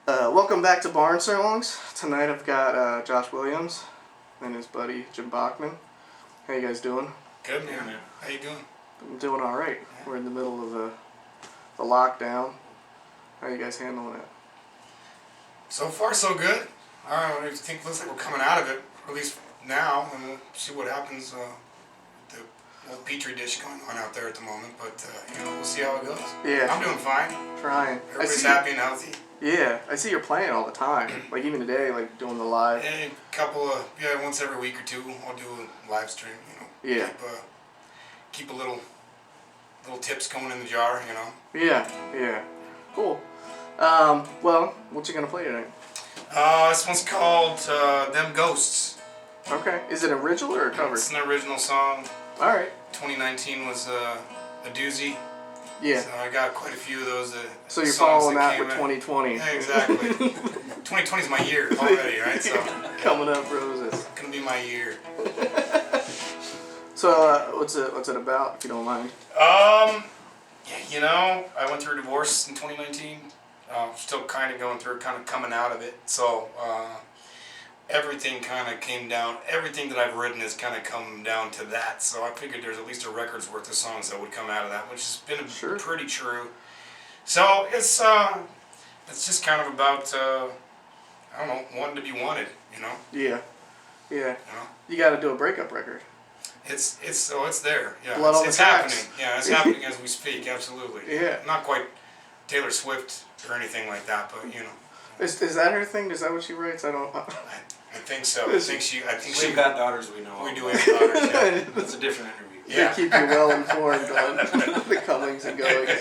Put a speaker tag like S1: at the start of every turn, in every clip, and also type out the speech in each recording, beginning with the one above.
S1: Welcome back to Barn Sirlongs. Tonight I've got Josh Williams and his buddy Jim Bachman. How you guys doing?
S2: Good, man. How you doing?
S1: I'm doing all right. We're in the middle of the lockdown. How you guys handling it?
S2: So far, so good. I think looks like we're coming out of it, at least now, and we'll see what happens with the old petri dish going on out there at the moment. But we'll see how it goes.
S1: Yeah.
S2: I'm doing fine.
S1: Trying.
S2: Everybody's happy and healthy.
S1: Yeah, I see you're playing all the time. Like even today, like doing the live.
S2: And once every week or two, I'll do a live stream.
S1: Yeah.
S2: Keep a little tips going in the jar.
S1: Yeah. Cool. Well, what you gonna play tonight?
S2: This one's called "Them Ghosts."
S1: Okay. Is it original or a cover?
S2: It's an original song.
S1: All right.
S2: 2019 was a doozy.
S1: Yeah.
S2: So I got quite a few of those.
S1: So you're following that with 2020.
S2: Yeah, exactly. 2020 is my year already, right? So
S1: coming up roses.
S2: It's gonna be my year.
S1: So what's it about, if you don't mind?
S2: I went through a divorce in 2019. Still kind of going through it, kind of coming out of it. So everything kind of came down. Everything that I've written has kind of come down to that. So I figured there's at least a record's worth of songs that would come out of that, which has been pretty true. So it's just kind of about wanting to be wanted,
S1: Yeah. You got to do a breakup record.
S2: It's there. Yeah.
S1: Blood on
S2: it's
S1: the
S2: happening.
S1: tracks.
S2: Yeah, it's happening as we speak. Absolutely.
S1: Yeah.
S2: Not quite Taylor Swift or anything like that, but
S1: Is that her thing? Is that what she writes? I don't.
S2: I think so. I think she.
S3: We've got daughters, we know.
S2: We do have daughters. Yeah.
S3: That's a different interview.
S1: They keep you well informed on the comings and goings.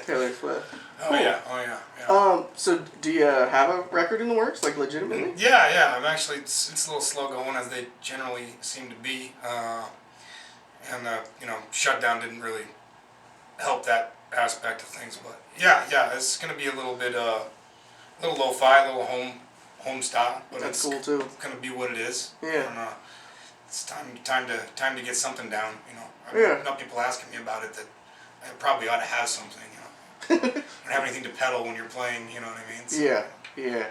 S1: Taylor Swift.
S2: Oh
S1: Cool.
S2: yeah.
S1: So do you have a record in the works, like legitimately?
S2: Yeah. I'm actually it's a little slow going, as they generally seem to be, and shutdown didn't really help that aspect of things. But yeah, it's gonna be a little bit little lo-fi, a little home style. But
S1: That's
S2: it's
S1: cool too.
S2: gonna be what it is.
S1: Yeah.
S2: And, it's time to get something down. I know people asking me about it that I probably ought to have something. You don't have anything to pedal when you're playing. You know what I mean? So,
S1: Yeah.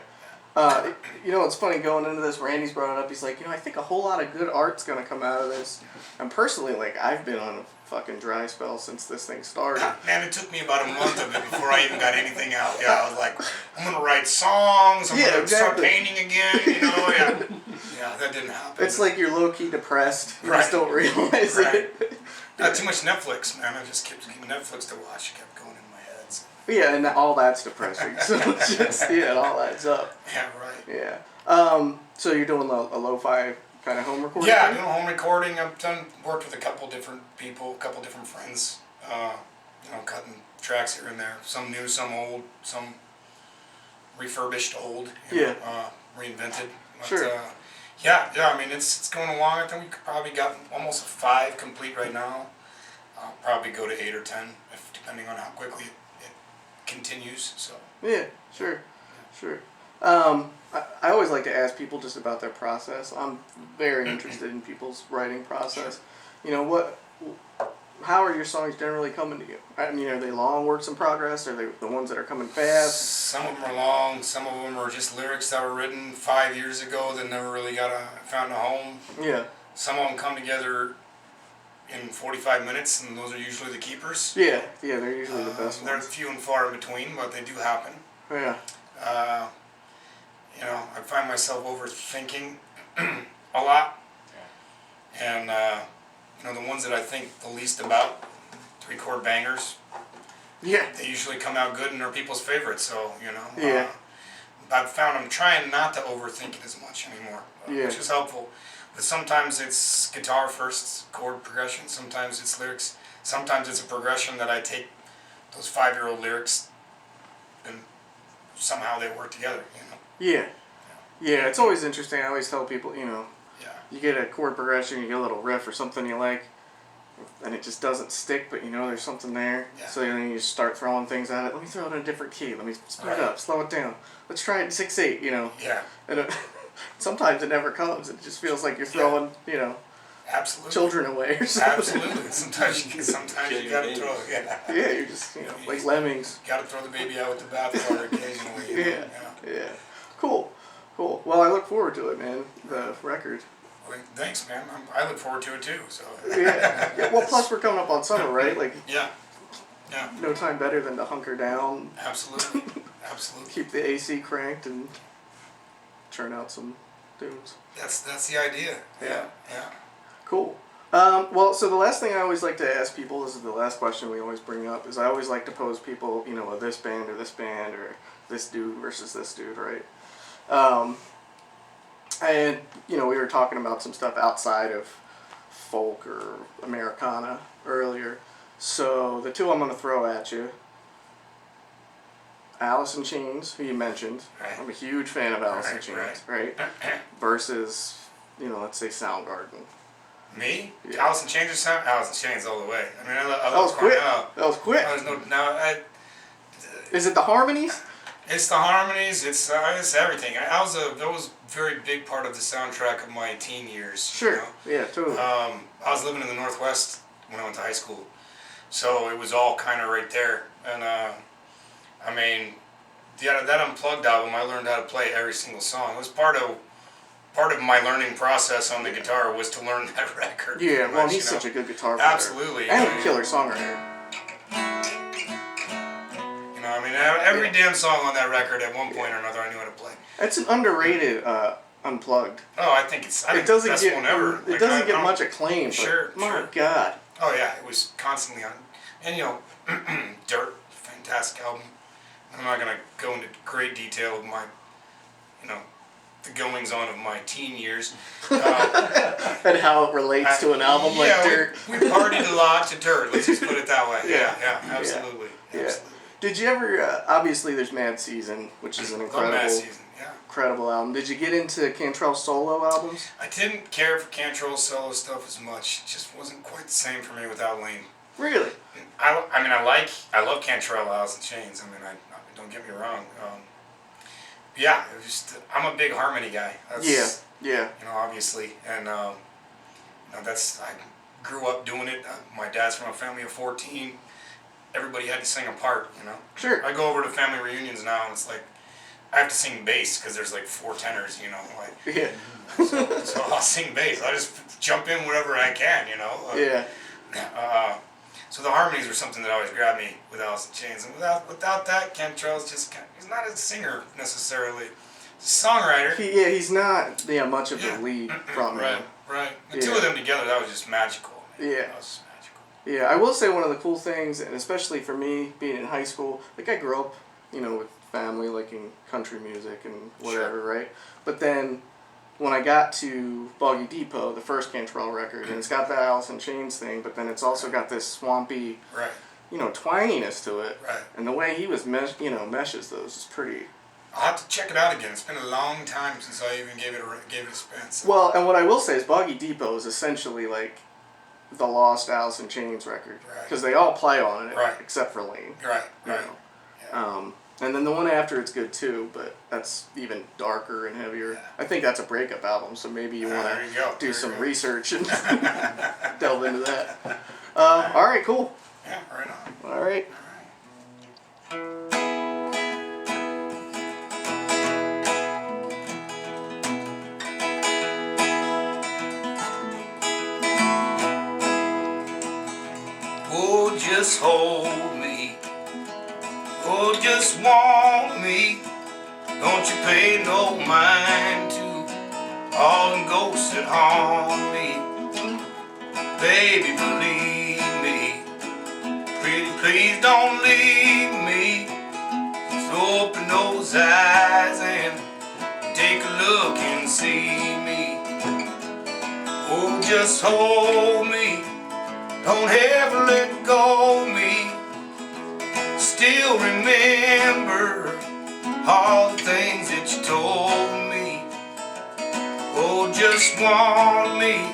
S1: It's funny going into this. Randy's brought it up. He's like, I think a whole lot of good art's gonna come out of this. And personally, like, I've been on a fucking dry spell since this thing started.
S2: Man, it took me about a month of it before I even got anything out. Yeah, I was like, I'm gonna write songs. I'm gonna start painting again. Yeah, that didn't happen.
S1: It's like you're low key depressed. You just don't realize it.
S2: Not too much Netflix, man. I just kept getting Netflix to watch. It kept going in my head. So.
S1: Yeah, and all that's depressing. So it's just it all adds up.
S2: Yeah, right.
S1: Yeah. So you're doing a lo-fi kind of home recording?
S2: Yeah,
S1: thing?
S2: doing home recording. I've worked with a couple different people, a couple different friends. Cutting tracks here and there. Some new, some old, some refurbished old. Reinvented. But,
S1: sure.
S2: Yeah. I mean, it's going along. I think we probably got almost 5 complete right now. I'll probably go to 8 or 10, depending on how quickly it continues. So.
S1: Yeah, sure. I always like to ask people just about their process. I'm very interested in people's writing process. How are your songs generally coming to you? I mean, are they long works in progress? Are they the ones that are coming fast?
S2: Some of them are long. Some of them are just lyrics that were written 5 years ago that never really found a home.
S1: Yeah.
S2: Some of them come together in 45 minutes, and those are usually the keepers.
S1: Yeah, they're usually the best ones.
S2: They're few and far in between, but they do happen.
S1: Yeah.
S2: I find myself overthinking a lot. And, the ones that I think the least about, 3-chord bangers.
S1: Yeah.
S2: They usually come out good and are people's favorites, so,
S1: Yeah.
S2: I've found I'm trying not to overthink it as much anymore, which is helpful. But sometimes it's guitar first, chord progression. Sometimes it's lyrics. Sometimes it's a progression that I take those 5-year-old lyrics and somehow they work together,
S1: Yeah, it's always interesting. I always tell people, you get a chord progression, you get a little riff or something you like, and it just doesn't stick, but there's something there.
S2: Yeah.
S1: So then you start throwing things at it. Let me throw it in a different key. Let me speed it up, slow it down. Let's try it in 6/8,
S2: Yeah.
S1: And sometimes it never comes. It just feels like you're throwing,
S2: Absolutely.
S1: children away or something.
S2: Absolutely. Sometimes you gotta throw it. Yeah.
S1: Yeah, you're just, like lemmings.
S2: Gotta throw the baby out with the bathwater occasionally. You know?
S1: Yeah. Cool. Well, I look forward to it, man. The record.
S2: Well, thanks, man. I look forward to it too. So.
S1: Yeah. Well, plus we're coming up on summer, right? Like.
S2: Yeah.
S1: No time better than to hunker down.
S2: Absolutely. Absolutely.
S1: Keep the AC cranked and churn out some tunes.
S2: That's the idea. Yeah.
S1: Cool. Well, so the last thing I always like to ask people, this is the last question we always bring up, is I always like to pose people, this band or this dude versus this dude, right? And, we were talking about some stuff outside of folk or Americana earlier. So the two I'm going to throw at you, Alice in Chains, who you mentioned.
S2: Right.
S1: I'm a huge fan of Alice in Chains, right? Versus, let's say Soundgarden.
S2: Me?
S1: Yeah.
S2: Alice in Chains or Sound? Alice in Chains all the way. I mean, I
S1: That
S2: love
S1: was quick.
S2: Cornell.
S1: That was quick. Is it the harmonies?
S2: It's the harmonies. It's everything. That was a very big part of the soundtrack of my teen years.
S1: Sure. Yeah, totally.
S2: I was living in the Northwest when I went to high school, so it was all kind of right there. And that Unplugged album, I learned how to play every single song. It was part of my learning process on the guitar was to learn that record.
S1: Yeah, well,
S2: much,
S1: he's such a good guitar player.
S2: Absolutely.
S1: And a killer songwriter.
S2: Every damn song on that record at one point or another I knew how to play.
S1: It's an underrated Unplugged.
S2: Oh, I think it's the best one ever.
S1: It doesn't get much acclaim, but
S2: sure.
S1: my God.
S2: Oh yeah, it was constantly on. And Dirt, fantastic album. I'm not gonna go into great detail of my, the goings on of my teen years.
S1: And how it relates to an album like Dirt.
S2: We partied a lot to Dirt. Let's just put it that way. Yeah, absolutely.
S1: Yeah.
S2: Absolutely.
S1: Did you ever? Obviously, there's Mad Season, which is an incredible album. Did you get into Cantrell's solo albums?
S2: I didn't care for Cantrell's solo stuff as much. It just wasn't quite the same for me without Lane.
S1: Really?
S2: I love Cantrell, Alice in Chains. Don't get me wrong. Yeah, it was just, I'm a big harmony guy.
S1: Yeah.
S2: Obviously, and I grew up doing it. My dad's from a family of 14. Everybody had to sing a part,
S1: Sure.
S2: I go over to family reunions now, and it's like I have to sing bass because there's like 4 tenors,
S1: Yeah.
S2: So I'll sing bass. I just jump in wherever I can,
S1: Yeah.
S2: So the harmonies were something that always grabbed me with Alice in Chains, and without that, Cantrell's just he's not a singer necessarily. He's a songwriter.
S1: He's not much of the lead frontman.
S2: Right. The two of them together, that was just magical. Man.
S1: Yeah.
S2: That was magical.
S1: Yeah, I will say one of the cool things, and especially for me being in high school, like I grew up, with family liking country music and whatever,
S2: Sure.
S1: right? But then when I got to Boggy Depot, the first Cantrell record, and it's got that Alice in Chains thing, but then it's also got this swampy, twanginess to it.
S2: Right.
S1: And the way he was meshes those is pretty.
S2: I'll have to check it out again. It's been a long time since I even gave it a spin. So.
S1: Well, and what I will say is Boggy Depot is essentially like the lost Alice in Chains record. Because they all play on it, except for Lane.
S2: Right.
S1: Yeah. And then the one after it's good too, but that's even darker and heavier.
S2: Yeah.
S1: I think that's a breakup album, so maybe you want to do some research and delve into that. All right, cool.
S2: Yeah, right on.
S1: All right.
S2: Oh, just hold me. Oh, just want me. Don't you pay no mind to all them ghosts that haunt me. Baby, believe me. Pretty please don't leave me. Just open those eyes and take a look and see me. Oh, just hold me. Don't ever let go of me. Still remember all the things that you told me. Oh, just want me.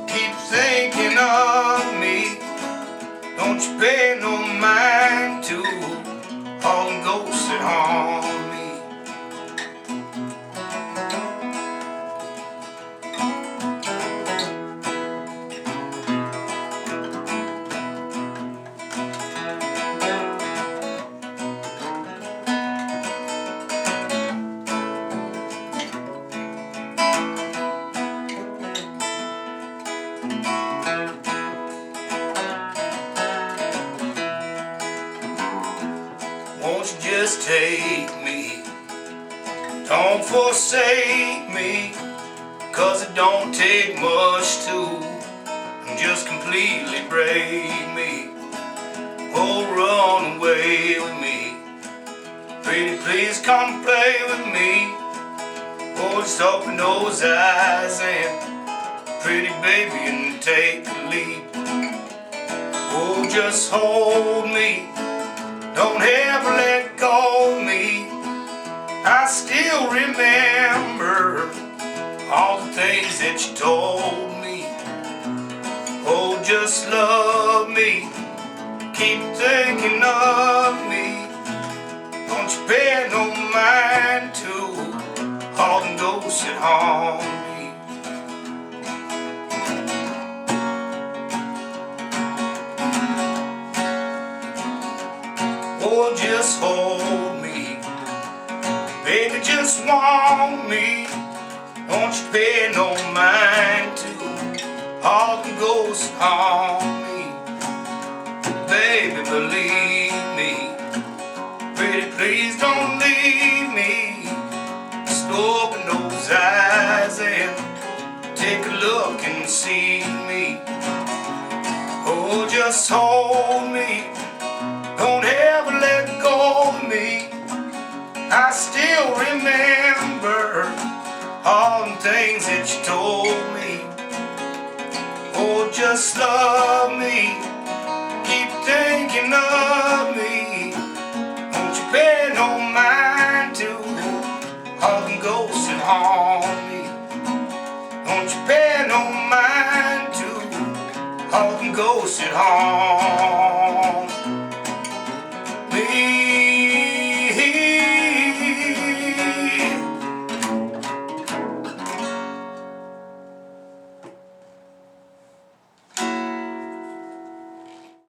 S2: Keep thinking of me. Don't you pay no mind to all the ghosts that haunt me. Won't you just take me? Don't forsake me, 'cause it don't take much to just completely break me. Oh, run away with me. Pretty please come play with me. Oh, just open those eyes and pretty baby and take the lead. Oh, just hold me. Don't ever let go of me. I still remember all the things that you told me. Oh, just love me. Keep thinking of me. Don't you pay no mind to all the ghosts that haunt me. Oh, just hold me. Baby, just want me. Don't you pay no mind to all the ghosts that haunt me. Baby, believe me. Pretty please don't leave me. Just open those eyes and take a look and see me. Oh, just hold me. Don't ever let go of me. I still remember all the things that you told me. Oh, just love me. Keep thinking of me. Don't you pay no mind to all the ghosts that haunt me. Don't you pay no mind to all the ghosts that haunt me.